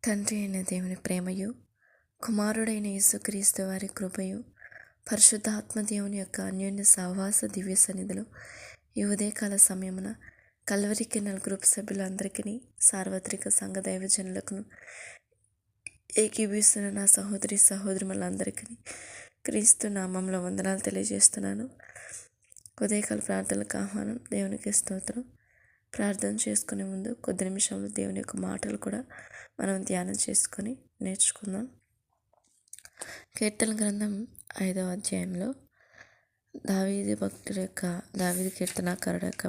తండ్రి అయిన దేవుని ప్రేమయు, కుమారుడైన యేసుక్రీస్తు వారి కృపయు, పరిశుద్ధాత్మ దేవుని యొక్క అన్యోన్య సహవాస దివ్య సన్నిధులు ఈ ఉదయకాల సమయమున కల్వరి కిన్నెల్ గ్రూప్ సభ్యులందరికీ, సార్వత్రిక సంఘ దైవజనులకు, ఏకీభవిస్తున్న నా సహోదరి సహోదరులందరికీ క్రీస్తు నామంలో వందనాలు తెలియజేస్తున్నాను. ఉదయకాల ప్రార్థనలకు ఆహ్వానం. దేవునికి స్తోత్రం. ప్రార్థన చేసుకునే ముందు కొద్ది నిమిషంలో దేవుని యొక్క మాటలు కూడా మనం ధ్యానం చేసుకొని నేర్చుకుందాం. కీర్తన గ్రంథం 5వ అధ్యాయంలో దావీదు భక్తుల యొక్క దావీదు కీర్తనాకారుడు యొక్క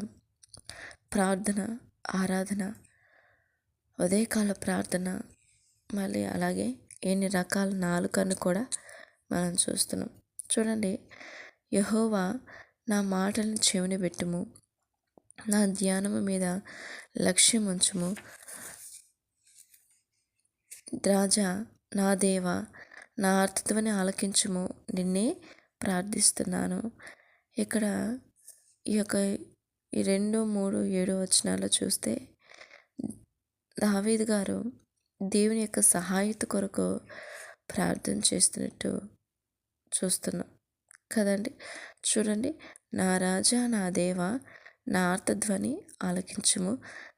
ప్రార్థన, ఆరాధన, ఉదయకాల ప్రార్థన, మళ్ళీ అలాగే ఎన్ని రకాల నాలుకను కూడా మనం చూస్తున్నాం. చూడండి, యెహోవా నా మాటలను చెవిని పెట్టుము, నా ధ్యానము మీద లక్ష్యం ఉంచుము. రాజా, నా దేవా, నా ఆర్తధ్వని ఆలకించుము, నిన్నే ప్రార్థిస్తున్నాను. ఇక్కడ ఈ యొక్క 2, 3, 7 వచనాల్లో చూస్తే దావీదు గారు దేవుని యొక్క సహాయత కొరకు ప్రార్థన చేస్తున్నట్టు చూస్తున్నాం కదండి. చూడండి, నా రాజా, నా దేవా, నా ఆర్తధ్వని ఆలకించుము,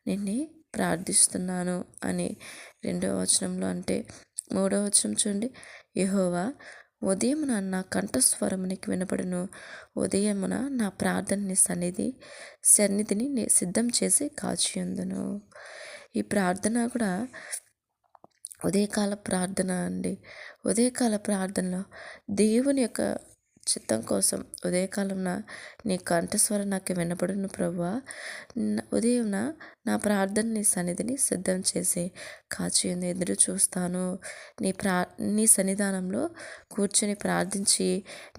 నిన్నే ప్రార్థిస్తున్నాను అని 2వ వచనంలో. అంటే 3వ వచనం చూడండి, యెహోవా ఉదయమున నా కంఠస్వరమునికి వినపడును, ఉదయమున నా ప్రార్థనని సన్నిధిని సిద్ధం చేసి కాచియుందును. ఈ ప్రార్థన కూడా ఉదయకాల ప్రార్థన అండి. ఉదయకాల ప్రార్థనలో దేవుని యొక్క చిత్తం కోసం ఉదయకాలంన నీ కంఠస్వరం నాకు వినపడును ప్రభువా, ఉదయంన నా ప్రార్థనని సన్నిధిని సిద్ధం చేసి కాచియుంది ఎదురు చూస్తాను. నీ సన్నిధానంలో కూర్చొని ప్రార్థించి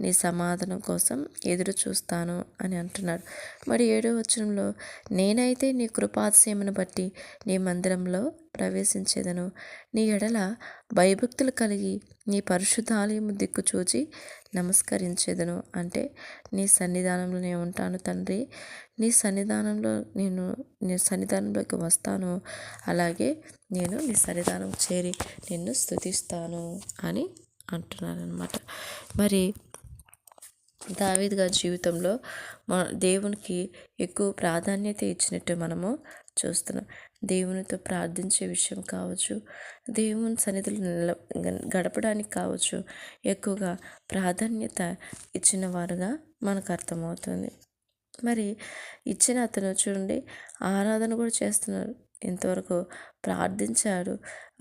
నీ సమాధానం కోసం ఎదురు చూస్తాను అని అంటున్నాడు. మరి 7వ వచనంలో, నేనైతే నీ కృపాతిశయమును బట్టి నీ మందిరంలో ప్రవేశించేదను, నీ ఎడల భయభక్తులు కలిగి నీ పరిశుద్ధాలయము దిక్కు చూచి నమస్కరించేదను. అంటే నీ సన్నిధానంలో నేను ఉంటాను తండ్రి, నీ సన్నిధానంలోకి వస్తాను, అలాగే నేను నీ సన్నిధానం చేరి నిన్ను స్తుతిస్తాను అని అంటున్నారనమాట. మరి దావీదు గారి జీవితంలో దేవునికి ఎక్కువ ప్రాధాన్యత ఇచ్చినట్టు మనము చూస్తున్నాం. దేవునితో ప్రార్థించే విషయం కావచ్చు, దేవుని సన్నిధిలో గడపడానికి కావచ్చు, ఎక్కువగా ప్రాధాన్యత ఇచ్చిన వారుగా మనకు అర్థమవుతుంది. మరి ఇచ్చిన అతను చూడండి, ఆరాధన కూడా చేస్తున్నారు. ఇంతవరకు ప్రార్థించాడు,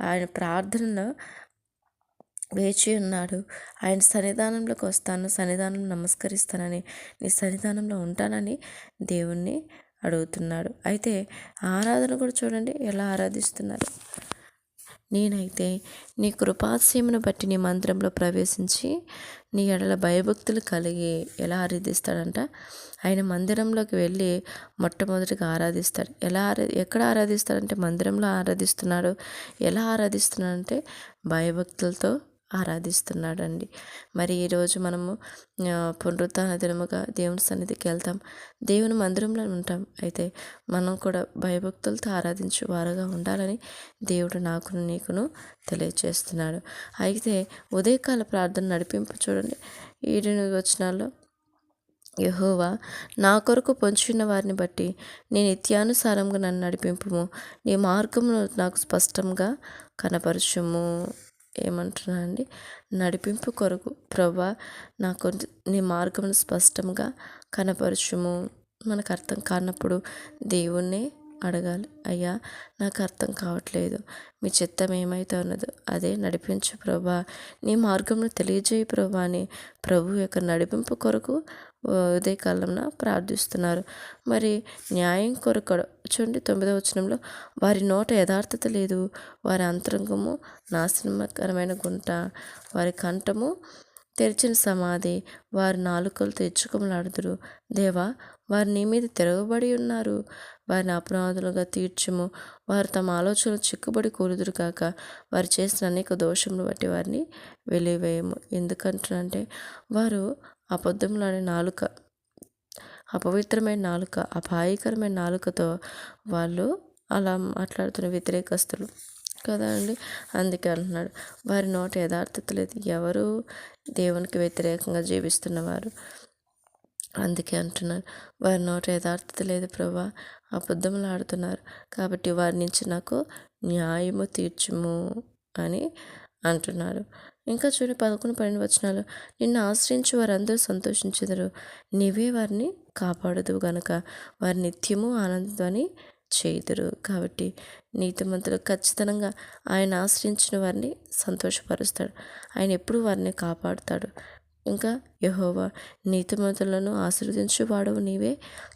ఆయన ప్రార్థనలో వేచి ఉన్నాడు. ఆయన సన్నిధానంలోకి వస్తాను, సన్నిధానం నమస్కరిస్తానని, నీ సన్నిధానంలో ఉంటానని దేవుణ్ణి అడుగుతున్నాడు. అయితే ఆరాధన కూడా చూడండి ఎలా ఆరాధిస్తున్నారు. నేనైతే నీ కృపాతిశయమును బట్టి నీ మందిరంలో ప్రవేశించి నీ ఎడల భయభక్తులు కలిగి ఎలా ఆరాధిస్తాడంట, ఆయన మందిరంలోకి వెళ్ళి మొట్టమొదటిగా ఆరాధిస్తాడు. ఎక్కడ ఆరాధిస్తాడంటే మందిరంలో ఆరాధిస్తున్నాడు. ఎలా ఆరాధిస్తున్నాడంటే భయభక్తులతో ఆరాధిస్తున్నాడండి. మరి ఈరోజు మనము పునరుత్థాన దినముగా దేవుని సన్నిధికి వెళ్తాం, దేవుని మందిరంలో ఉంటాం. అయితే మనం కూడా భయభక్తులతో ఆరాధించే వారుగా ఉండాలని దేవుడు నాకును నీకును తెలియజేస్తున్నాడు. అయితే ఉదయకాల ప్రార్థన నడిపింపు చూడండి, 7 వచనాల్లో, యెహోవా నా కొరకు పొంచున్న వారిని బట్టి నేను నిత్యానుసారంగా నన్ను నడిపింపుము, నీ మార్గమును నాకు స్పష్టంగా కనపరచుము. ఏమంటున్నా అండి, నడిపింపు కొరకు ప్రభువా నాకు నీ మార్గమును స్పష్టంగా కనపరచుము. మనకు అర్థం కానప్పుడు దేవుణ్ణి అడగాలి, అయ్యా నాకు అర్థం కావట్లేదు, మీ చిత్తం ఏమైతే ఉన్నదో అదే నడిపించు ప్రభువా, నీ మార్గంను తెలియజేయి ప్రభువా అని ప్రభు యొక్క నడిపింపు కొరకు ఉదయకాలంన ప్రార్థిస్తున్నారు. మరి న్యాయం కొరకు చూడండి, 9వ వచనంలో, వారి నోట యథార్థత లేదు, వారి అంతరంగము నాశనకరమైన గుంట, వారి కంఠము తెరిచిన సమాధి, వారి నాలుకలతో ఇచ్చుకములాడుదురు. దేవా, వారు నీ మీద తిరగబడి ఉన్నారు, వారిని అపరాధులుగా తీర్చుము, వారు తమ ఆలోచనలు చిక్కుబడి కూలుదురు కాక, వారు చేసిన అనేక దోషములు బట్టి వారిని వెలివేయము. ఎందుకంటే వారు అబద్ధములాడే నాలుక, అపవిత్రమైన నాలుక, అపాయకరమైన నాలుకతో వాళ్ళు అలా మాట్లాడుతున్న వ్యతిరేకస్తులు. కదా అండి. అందుకే అంటున్నాడు, వారి నోట యథార్థత లేదు. ఎవరు దేవునికి వ్యతిరేకంగా జీవిస్తున్నవారు. అందుకే అంటున్నాను, వారి నోట యథార్థత లేదు ప్రభా, అబద్ధములు ఆడుతున్నారు. కాబట్టి వారి నుంచి నాకు న్యాయము తీర్చుము అని అంటున్నారు. ఇంకా చూడండి 11, 12 వచనాలు, నిన్ను ఆశ్రయించి వారందరూ సంతోషించెదరు. నీవే వారిని కాపాడదు గనుక వారి నిత్యము ఆనందధ్వని చేయుదురు. కాబట్టి నీతిమంతులు ఖచ్చితంగా ఆయన ఆశ్రయించిన వారిని సంతోషపరుస్తాడు. ఆయన ఎప్పుడు వారిని కాపాడుతాడు. ఇంకా యెహోవా నీతిమంతులను ఆశీర్వదించువాడవు నీవే,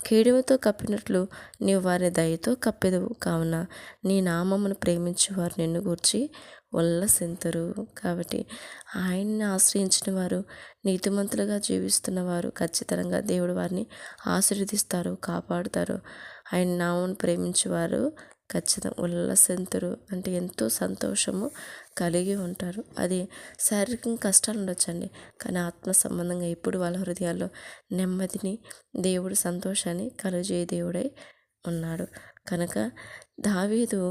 కేడుముతో కప్పినట్లు నీవు వారిని దయతో కప్పెదవు. కావున నీ నామమును ప్రేమించు వారు నిన్ను గూర్చి ఉల్లసింతురు. కాబట్టి ఆయన్ని ఆశ్రయించిన వారు, నీతిమంతులుగా జీవిస్తున్న వారు ఖచ్చితంగా దేవుడు వారిని ఆశీర్వదిస్తారు, కాపాడుతారు. ఆయన నామమును ప్రేమించేవారు ఖచ్చితంగా ఉల్లసింతురు, అంటే ఎంతో సంతోషము కలిగి ఉంటారు. అది శారీరకంగా కష్టాలు ఉండొచ్చండి, కానీ ఆత్మ సంబంధంగా ఇప్పుడు వాళ్ళ హృదయాల్లో నెమ్మదిని, దేవుడు సంతోషాన్ని కలుగజేయ దేవుడై ఉన్నాడు. కనుక దావీదు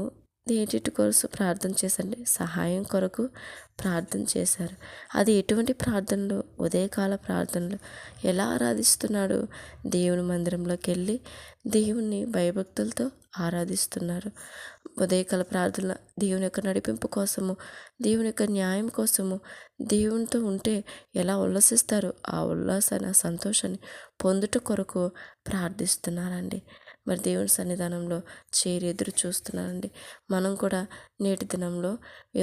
ఏటిటి కోసం ప్రార్థన చేశారండి, సహాయం కొరకు ప్రార్థన చేశారు. అది ఎటువంటి ప్రార్థనలు? ఉదయకాల ప్రార్థనలు. ఎలా ఆరాధిస్తున్నాడు? దేవుని మందిరంలోకి వెళ్ళి దేవుణ్ణి భయభక్తులతో ఆరాధిస్తున్నారు. ఉదయకాల ప్రార్థన దేవుని యొక్క నడిపింపు కోసము, దేవుని యొక్క న్యాయం కోసము, దేవునితో ఉంటే ఎలా ఉల్లసిస్తారో ఆ ఉల్లాసాన్ని, ఆ సంతోషాన్ని పొందుట కొరకు ప్రార్థిస్తున్నారండి. మరి దేవుని సన్నిధానంలో చేరి ఎదురు చూస్తున్నారండి. మనం కూడా నేటి దినంలో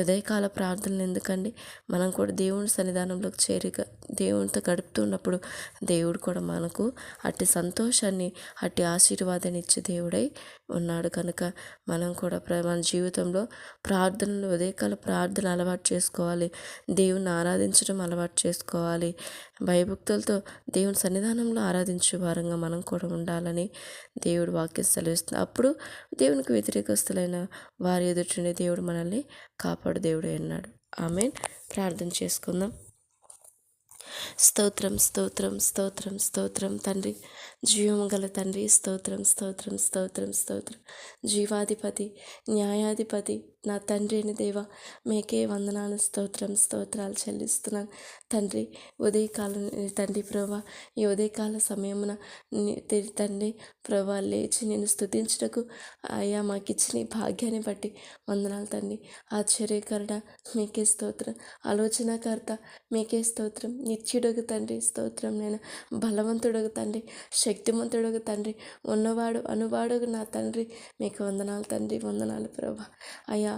ఉదయకాల ప్రార్థనలు ఎందుకండి, మనం కూడా దేవుని సన్నిధానంలోకి చేరిగా దేవునితో గడుపుతున్నప్పుడు దేవుడు కూడా మనకు అట్టి సంతోషాన్ని, అట్టి ఆశీర్వాదాన్ని ఇచ్చే దేవుడై ఉన్నాడు. కనుక మనం కూడా మన జీవితంలో ప్రార్థనలు, ఉదయకాల ప్రార్థన అలవాటు చేసుకోవాలి. దేవుని ఆరాధించడం అలవాటు చేసుకోవాలి. భయభక్తులతో దేవుని సన్నిధానంలో ఆరాధించే వారంగా మనం కూడా ఉండాలని దేవుడు వాక్యం సెలవిస్తుంది. అప్పుడు దేవునికి వ్యతిరేకస్తులైన వారి ఎదుటిని దేవుడు మనల్ని కాపాడు దేవుడు అన్నాడు. ఆమేన్. ప్రార్థన చేసుకుందాం. స్తోత్రం, స్తోత్రం, స్తోత్రం, స్తోత్రం తండ్రి, జీవము గల తండ్రి, స్తోత్రం, స్తోత్రం, స్తోత్రం, స్తోత్రం. జీవాధిపతి, న్యాయాధిపతి, నా తండ్రి అయిన దేవ, మీకే వందనాలు, స్తోత్రం, స్తోత్రాలు చెల్లిస్తున్నాను తండ్రి. ఉదయకాలం తండ్రి ప్రభా, ఈ ఉదయకాల సమయమున తండ్రి ప్రభా లేచి నేను స్తుతించుటకు అయ్యా మాకు ఇచ్చిన ఈ భాగ్యాన్ని బట్టి వందనాలు తండ్రి. ఆశ్చర్యకరణ మీకే స్తోత్రం, ఆలోచనకర్త మీకే స్తోత్రం, నిత్యుడగు తండ్రి స్తోత్రం. నేను బలవంతుడగు తండ్రి, శక్తిమంతుడగు తండ్రి, ఉన్నవాడు అనువాడుగు నా తండ్రి, మీకు వందనాలు తండ్రి, వందనాలు ప్రభా. అయ్యా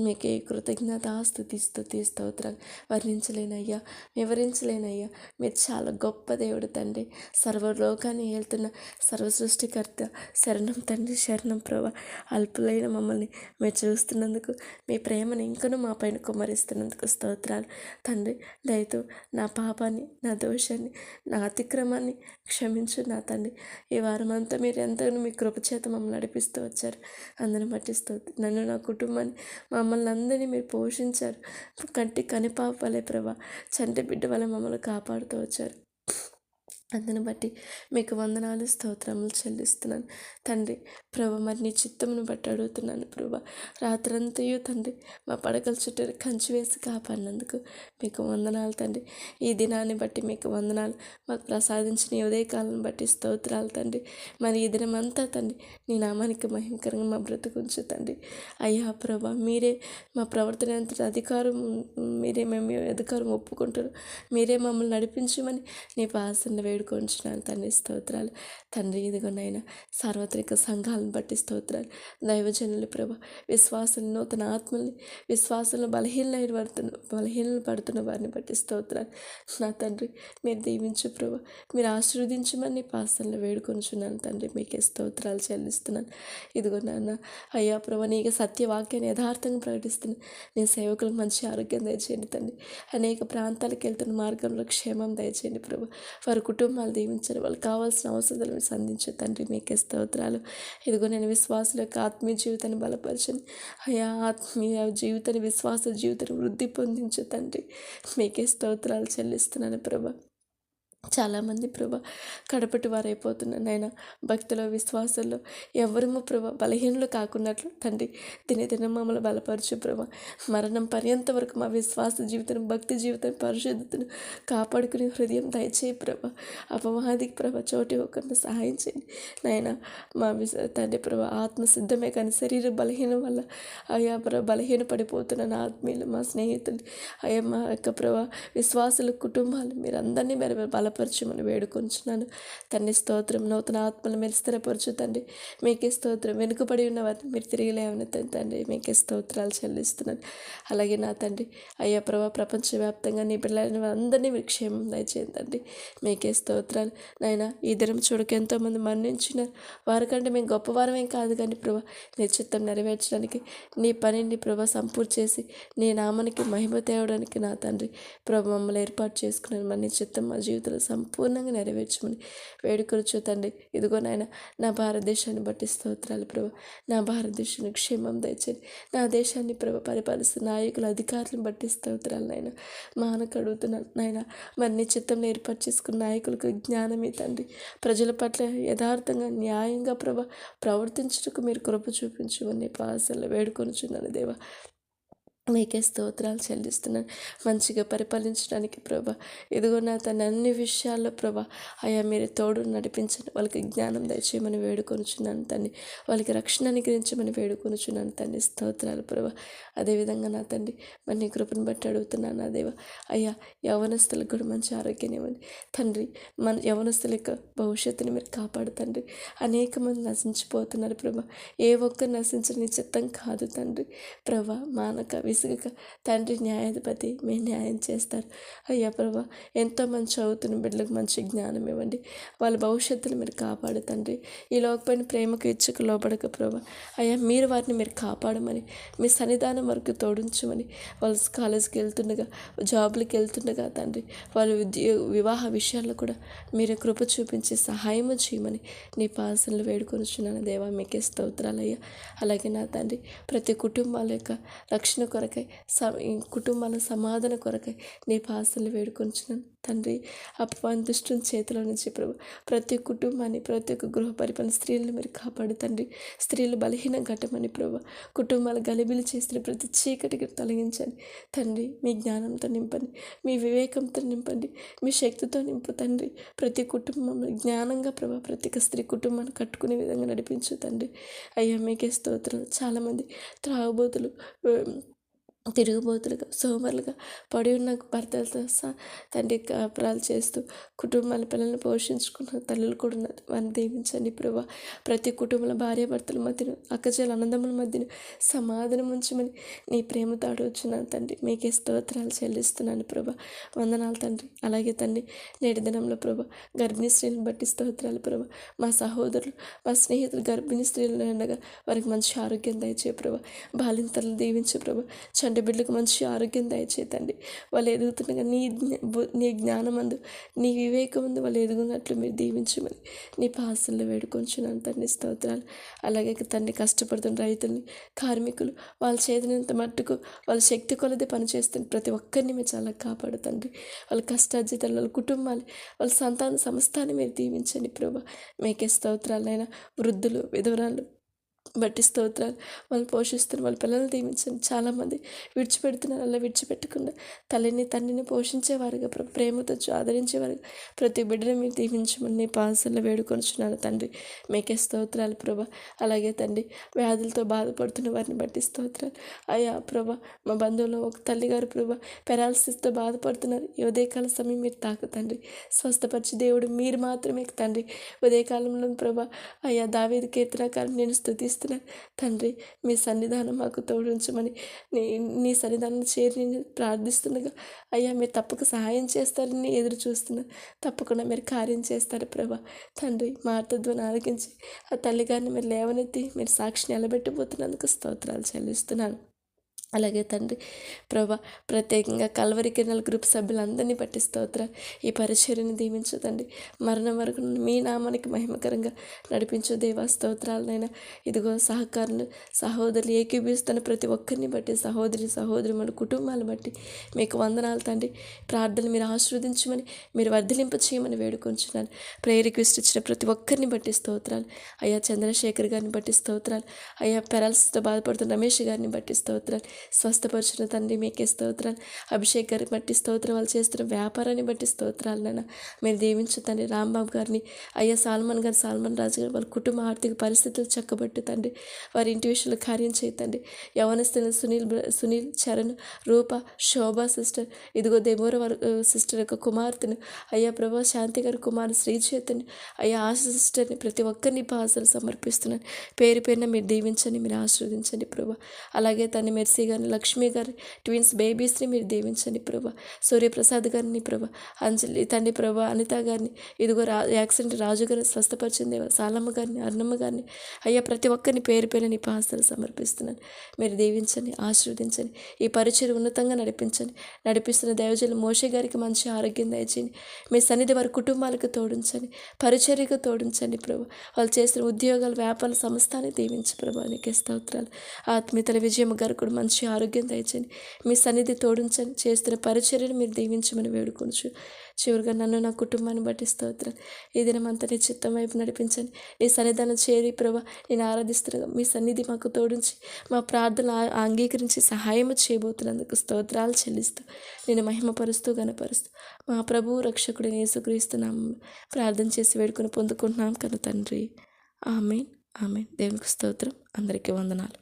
మీకే కృతజ్ఞత, స్తుతి స్తుతి స్తోత్రం. వర్ణించలేనయ్యా, వివరించలేనయ్యా, మీరు చాలా గొప్ప దేవుడు తండ్రి. సర్వలోకాన్ని ఏళ్తున్న సర్వ సృష్టికర్త, శరణం తండ్రి, శరణం ప్రభా. అల్పులైన మమ్మల్ని మీరు చూస్తున్నందుకు, మీ ప్రేమను ఇంకనూ మా పైన కుమ్మరిస్తున్నందుకు స్తోత్రాలు తండ్రి. దయతో నా పాపాన్ని, నా దోషాన్ని, నా అతిక్రమాన్ని క్షమించు నా తండ్రి. ఈ వారం అంతా మీరు ఎంతగానో మీ కృపచేత మమ్మల్ని నడిపిస్తూ వచ్చారు. అందరిని పట్టిస్తూ నన్ను, నా కుటుంబాన్ని, మమ్మల్ని అందరినీ మీరు పోషించారు. కంటి కనిపాప వలె ప్రభా, చంటి బిడ్డ వలె మమ్మల్ని కాపాడుతూ వచ్చారు. అందుని బట్టి మీకు వందనాలు, స్తోత్రములు చెల్లిస్తున్నాను తండ్రి. ప్రభా మరి నీ చిత్తమును బట్టి అడుగుతున్నాను ప్రభా. రాత్రంతయు తండ్రి మా పడకల చుట్టూ కంచి వేసి కాపాడినందుకు మీకు వందనాలు తండ్రి. ఈ దినాన్ని బట్టి మీకు వందనాలు. మాకు ప్రసాదించిన ఈ ఉదయకాలను బట్టి స్తోత్రాలు తండ్రి. మరి ఈ దినమంతా తండ్రి నీ నామానికి మహిమకరంగా మా బ్రతుకుంచు తండ్రి. అయ్యా ప్రభా, మీరే మా ప్రవర్తన ఎంత అధికారం, మీరే మేము అధికారం ఒప్పుకుంటారు, మీరే మమ్మల్ని నడిపించమని నీ పాసన వేడుకొంచున్నాను తండ్రి. స్తోత్రాలు తండ్రి. ఇదిగోనైనా సార్వత్రిక సంఘాలను బట్టి స్తోత్రాలు. దైవజనులు ప్రభా, విశ్వాసం నూతన ఆత్మల్ని, విశ్వాసంలో బలహీనలు పడుతున్న వారిని బట్టి స్తోత్రాలు నా తండ్రి. మీరు దీవించు ప్రభా, మీరు ఆశీర్వదించమని నీ పాసనలో వేడుకొంచున్నాను తండ్రి. మీకే స్తోత్రాలు చెల్లిస్తున్నాను. ఇదిగో నాన్న అయ్యా ప్రభా, నీకు సత్యవాక్యాన్ని యథార్థంగా ప్రకటిస్తున్నాను. నీ సేవకులకు మంచి ఆరోగ్యం దయచేయండి తండ్రి. అనేక ప్రాంతాలకు వెళ్తున్న మార్గంలో క్షేమం దయచేయండి ప్రభా. వారి కుటుంబాలు దీవించండి, వాళ్ళకి కావాల్సిన అవసరాలను సంధించే తండ్రి. మీకే స్తోత్రాలు. ఇదిగో నేను విశ్వాసుల యొక్క ఆత్మీయ జీవితాన్ని బలపరచండి అయ్యా. ఆత్మీయ జీవితాన్ని, విశ్వాస జీవితాన్ని వృద్ధి పొందించే తండ్రి. మీకే స్తోత్రాలు చెల్లిస్తున్నాను ప్రభా. చాలామంది ప్రభా కడపటి వారైపోతున్నారు నాయన. భక్తిలో విశ్వాసంలో ఎవరము ప్రభా బలహీనలు కాకున్నట్లు తండ్రి దినదినం మమ్మల్ని బలపరచు ప్రభా. మరణం పర్యంత వరకు మా విశ్వాస జీవితం భక్తి జీవితం పరిశుద్ధతను కాపాడుకునే హృదయం దయచేయి ప్రభా. అపవాదికి ప్రభా చోటు ఇవ్వకుండా సహాయం చేయండి నాయన. మా తండ్రి ప్రభా ఆత్మ సిద్ధమే కానీ శరీర బలహీనం వల్ల అయా బలహీన పడిపోతున్న నా ఆత్మీయులు మా స్నేహితులు అయ్యా మా యొక్క ప్రభా విశ్వాసుల కుటుంబాలు మీరు అందరినీ బలపరచమని వేడుకొంచున్నాను తండ్రి. స్తోత్రం. నూతన ఆత్మలు మీరు స్థిరపరచు తండ్రి. మీకే స్తోత్రం. వెనుకబడి ఉన్న వారిని మీరు తిరిగి లేవనెత్తండి తండ్రి. మీకే స్తోత్రాలు చెల్లిస్తున్నాను. అలాగే నా తండ్రి అయ్యా ప్రభా ప్రపంచవ్యాప్తంగా నీ పిల్లలని అందరినీ మీరు క్షేమం దయచేయండి తండ్రి. మీకే స్తోత్రాలు నాయన. ఈ దినం చూడక ఎంతోమంది మరణించినారు. వారికంటే మేము గొప్పవారమేం కాదు కానీ ప్రభా నీ చిత్తం నెరవేర్చడానికి నీ పనిని ప్రభా సంపూర్తి చేసి నీ నామానికి మహిమ తేవడానికి నా తండ్రి ప్రభు మమ్మల్ని ఏర్పాటు చేసుకున్నాను. మరి నీ చిత్తం మా జీవితంలో సంపూర్ణంగా నెరవేర్చమని వేడుకొనుచు తండ్రి. ఇదిగో నాయన నా భారతదేశాన్ని బట్టి స్తోత్రాలు ప్రభు. నా భారతదేశానికి క్షేమం దయచేయండి. నా దేశాన్ని ప్రభు పరిపాలిస్తున్న నాయకులు అధికారులను బట్టి స్తోత్రాలు నాయన. మానకు అడుగుతున్నాను నాయన. మరి నీ చిత్తంలో ఏర్పాటు చేసుకున్న నాయకులకు జ్ఞానమే తండ్రి. ప్రజల పట్ల యథార్థంగా న్యాయంగా ప్రభు ప్రవర్తించుటకు మీరు కృప చూపించమని పాసల్లో వేడుకొనుచున్నాను దేవా. మీకే స్తోత్రాలు చెల్లిస్తున్నాను. మంచిగా పరిపాలించడానికి ప్రభా ఇదిగో నా తన అన్ని విషయాల్లో ప్రభా అయా మీరు తోడు నడిపించండి. వాళ్ళకి జ్ఞానం దయచేయమని వేడుకొనుచున్నాను తండ్రి. వాళ్ళకి రక్షణ అనుగ్రహించమని వేడుకొనుచున్నాను తండ్రి. స్తోత్రాలు ప్రభా. అదేవిధంగా నా తండ్రి మరి నీ కృపను బట్టి అడుగుతున్నాను నా దేవ. అయ్యా యవనస్తులకు కూడా మంచి ఆరోగ్యం ఇవ్వండి తండ్రి. మన యవనస్తుల యొక్క భవిష్యత్తుని మీరు కాపాడు తండ్రి. అనేక మంది నశించిపోతున్నారు ప్రభా. ఏ ఒక్కరు నశించని చిత్తం కాదు తండ్రి. ప్రభా మానక విసుగక తండ్రి న్యాయాధిపతి మీ న్యాయం చేస్తారు. అయ్యా ప్రభా ఎంతోమంది చదువుతున్న బిడ్డలకు మంచి జ్ఞానం ఇవ్వండి. వాళ్ళ భవిష్యత్తును మీరు కాపాడు తండ్రి. ఈ లోకపోయిన ప్రేమకు ఇచ్చుకు లోపడక ప్రభా అయ్యా మీరు వారిని మీరు కాపాడమని మీ సన్నిధానం వరకు తోడించమని వాళ్ళు కాలేజీకి వెళ్తుండగా జాబులకి వెళ్తుండగా తండ్రి వాళ్ళు వివాహ విషయాల్లో కూడా మీరు కృప చూపించి సహాయము చేయమని నీ పాసనలు వేడుకొనిచున్నాను దేవా. మీకే స్తోత్రాలయ్యా. అలాగే నా తండ్రి ప్రతి కుటుంబాల యొక్క రక్షణ కొరకై కుటుంబాల సమాధాన కొరకై నీ పాసనలు వేడుకొనిచున్నాను తండ్రి. అపవాది దుష్టుని చేతిలో నుంచి ప్రభు ప్రతి కుటుంబాన్ని ప్రతి ఒక్క గృహ పరిపాలన స్త్రీలను మీరు కాపాడు తండ్రి. స్త్రీలు బలహీన ఘటమని ప్రభు కుటుంబాలు గలిబిలి చేసిన ప్రతి చీకటికి తొలగించండి తండ్రి. మీ జ్ఞానంతో నింపండి. మీ వివేకంతో నింపండి. మీ శక్తితో నింపు తండ్రి. ప్రతి కుటుంబంలో జ్ఞానంగా ప్రభు ప్రతి ఒక్క స్త్రీ కుటుంబాన్ని కట్టుకునే విధంగా నడిపించు తండ్రి. అయ్యా మీకే స్తోత్రం. చాలామంది త్రాగుబోతులు తిరుగుబోతులుగా సోమరులుగా పడి ఉన్న భర్తలతో తండ్రి కాపురాలు చేస్తూ కుటుంబాల పిల్లల్ని పోషించుకున్న తల్లులు కూడా ఉన్నారు. వారిని దీవించండి ప్రభా. ప్రతి కుటుంబంలో భార్యాభర్తల మధ్యన అక్కచెల్ల అన్నదమ్ముల మధ్యన సమాధానం ఉంచమని నీ ప్రేమతో అడుగుచున్నాను తండ్రి. మీకే స్తోత్రాలు చెల్లిస్తున్నాను ప్రభా. వందనాలు తండ్రి. అలాగే తండ్రి నేటి దినంలో ప్రభా గర్భిణీ స్త్రీలను బట్టి స్తోత్రాలు ప్రభా. మా సహోదరులు మా స్నేహితులు గర్భిణీ స్త్రీలు ఉండగా వారికి మంచి ఆరోగ్యం దయచే ప్రభా. బాలింతలను దీవించే ప్రభా. చంటి బిడ్డలకు మంచి ఆరోగ్యం దయచేతండి. వాళ్ళు ఎదుగుతుండగా నీ జ్ఞానమందు నీ వివేకమందు వాళ్ళు ఎదుగున్నట్లు మీరు దీవించమని నీ పాసల్లో వేడుకొంచున్నాను తండ్రి. స్తోత్రాలు. అలాగే తండ్రి కష్టపడుతున్న రైతుల్ని కార్మికులు వాళ్ళ చేతినంత మట్టుకు వాళ్ళ శక్తి కొలది పనిచేస్తున్న ప్రతి ఒక్కరిని మీరు చాలా కాపాడు తండ్రి. వాళ్ళ కష్టార్జితాలు వాళ్ళ కుటుంబాలు వాళ్ళ సంతాన సమస్తాన్ని మీరు దీవించండి ప్రభా. మీకే స్తోత్రాలైనా వృద్ధులు విధవరాలు బట్టి స్తోత్రాలు. వాళ్ళు పోషిస్తున్నారు. వాళ్ళ పిల్లల్ని దీవించండి. చాలామంది విడిచిపెడుతున్నారు. అలా విడిచిపెట్టకుండా తల్లిని తండ్రిని పోషించేవారుగా ప్రేమతో ఆదరించేవారుగా ప్రతి బిడ్డని మీరు దీవించమని నీ పాసల్లో వేడుకొనిచున్నాను తండ్రి. మీకే స్తోత్రాలు ప్రభా. అలాగే తండ్రి వ్యాధులతో బాధపడుతున్న వారిని బట్టి స్తోత్రాలు. అయ్యా ప్రభా మా బంధువులో ఒక తల్లిగారు ప్రభా పెరాలసిస్తో బాధపడుతున్నారు. ఈ ఉదయకాల సమయం మీరు తాకుతండ్రి స్వస్థపరిచి దేవుడు మీరు మాత్రమే తండ్రి. ఉదయకాలంలో ప్రభా అయ్యా దావీదు కీర్తనకారుని నేను స్తుతిస్తున్నాను తండ్రి. మీ సన్నిధానం మాకు తోడించమని నీ సన్నిధానం చేరి నేను ప్రార్థిస్తుండగా అయ్యా మీరు తప్పక సహాయం చేస్తారని ఎదురు చూస్తున్నాను. తప్పకుండా మీరు కార్యం చేస్తారు ప్రభా. తండ్రి మా అర్థధ్వని ఆలకించి ఆ తల్లిగారిని మీరు లేవనెత్తి మీరు సాక్షి నిలబెట్టబోతున్నందుకు స్తోత్రాలు చెల్లిస్తున్నాను. అలాగే తండ్రి ప్రభా, ప్రత్యేకంగా కల్వరి కిరణాల గ్రూప్ సభ్యులందరినీ బట్టి స్తోత్రాలు. ఈ పరిచర్యను దీవించు తండ్రి. మరణం వరకు మీ నామానికి మహిమకరంగా నడిపించు దేవా. స్తోత్రాలనైనా ఇదిగో సహకారులు సహోదరులు ఏకీభవిస్తున్న ప్రతి ఒక్కరిని బట్టి, సహోదరి మన కుటుంబాలను బట్టి మీకు వందనాలు తండ్రి. ప్రార్థన మీరు ఆశీర్వదించమని, మీరు వర్ధిలింప చేయమని వేడుకొంచున్నాను. ప్రేయర్ రిక్వెస్ట్ ఇచ్చిన ప్రతి ఒక్కరిని బట్టి స్తోత్రాలు. అయ్యా చంద్రశేఖర్ గారిని బట్టి స్తోత్రాలు. అయ్యా పెరాలసిస్తో బాధపడుతున్న రమేష్ గారిని బట్టి స్తోత్రాలు. స్వస్థపరిచిన తండ్రి మీకే స్తోత్రాలు. అభిషేక్ గారిని బట్టి స్తోత్రం. వాళ్ళు చేస్తున్న వ్యాపారాన్ని బట్టి స్తోత్రాలు నాన్న. మీరు దీవించు తండ్రి. రాంబాబు గారిని, అయ్యా సాల్మన్ రాజు గారు, వాళ్ళ కుటుంబ ఆర్థిక పరిస్థితులు చక్కబెట్టు తండ్రి. వారి ఇంటి విషయంలో కార్యం చేయతండి. యవనస్తున్న సునీల్ చరణ్, రూప, శోభా సిస్టర్, ఇదిగో దేవోర వారి సిస్టర్ యొక్క కుమార్తెను, అయ్యా ప్రభా శాంతి గారి కుమారు శ్రీచేతని, అయ్యా ఆశ సిస్టర్ని, ప్రతి ఒక్కరిని పాసలు సమర్పిస్తున్నాను. పేరు పేరున మీరు దీవించండి, మీరు ఆశీర్వదించండి ప్రభా. అలాగే తను మెర్సీ గారిని, లక్ష్మి గారి ట్విన్స్ బేబీస్ని మీరు దీవించండి ప్రభా. సూర్యప్రసాద్ గారిని ప్రభా, అంజలి తండ్రి ప్రభా, అనిత గారిని, ఇదిగో యాక్సిడెంట్ రాజు గారిని స్వస్థపరిచింది, సాలమ్మ గారిని, అన్నమ్మ గారిని, అయ్యా ప్రతి ఒక్కరిని పేరు పేరు నీ పాసలు సమర్పిస్తున్నాను. మీరు దీవించండి, ఆశీర్వదించండి. ఈ పరిచయం ఉన్నతంగా నడిపిస్తున్న దైవజనులు మోషే గారికి మంచి ఆరోగ్యం దయచేయండి. మీ సన్నిధి వారి కుటుంబాలకు తోడించండి, పరిచర్యకు తోడించండి ప్రభా. వాళ్ళు చేసిన ఉద్యోగాలు, వ్యాపార సంస్థాన్ని దీవించు ప్రభా. నీకే స్తోత్రాలు. ఆత్మీయతల విజయమ్మ గారు కూడా మంచి ఆరోగ్యం దయచండి. మీ సన్నిధి తోడించండి. చేస్తున్న పరిచర్యను మీరు దీవించమని వేడుకొనుచు. చివరిగా నన్ను, నా కుటుంబాన్ని బట్టి స్తోత్రాలు. ఈ దినమంతా నీ చిత్తం వైపు నడిపించండి. నీ సన్నిధానం చేరి ప్రభా నేను ఆరాధిస్తున్నాను. మీ సన్నిధి మాకు తోడించి మా ప్రార్థనలు అంగీకరించి సహాయం చేయబోతున్నందుకు స్తోత్రాలు చెల్లిస్తూ నేను మహిమపరుస్తూ గణపరుస్తూ మా ప్రభువు రక్షకుడిని యేసుక్రీస్తున్నాము ప్రార్థన చేసి వేడుకొని పొందుకుంటున్నాం కదా తండ్రి. ఆమేన్, ఆమేన్. దేవునికి స్తోత్రం. అందరికీ వందనాలు.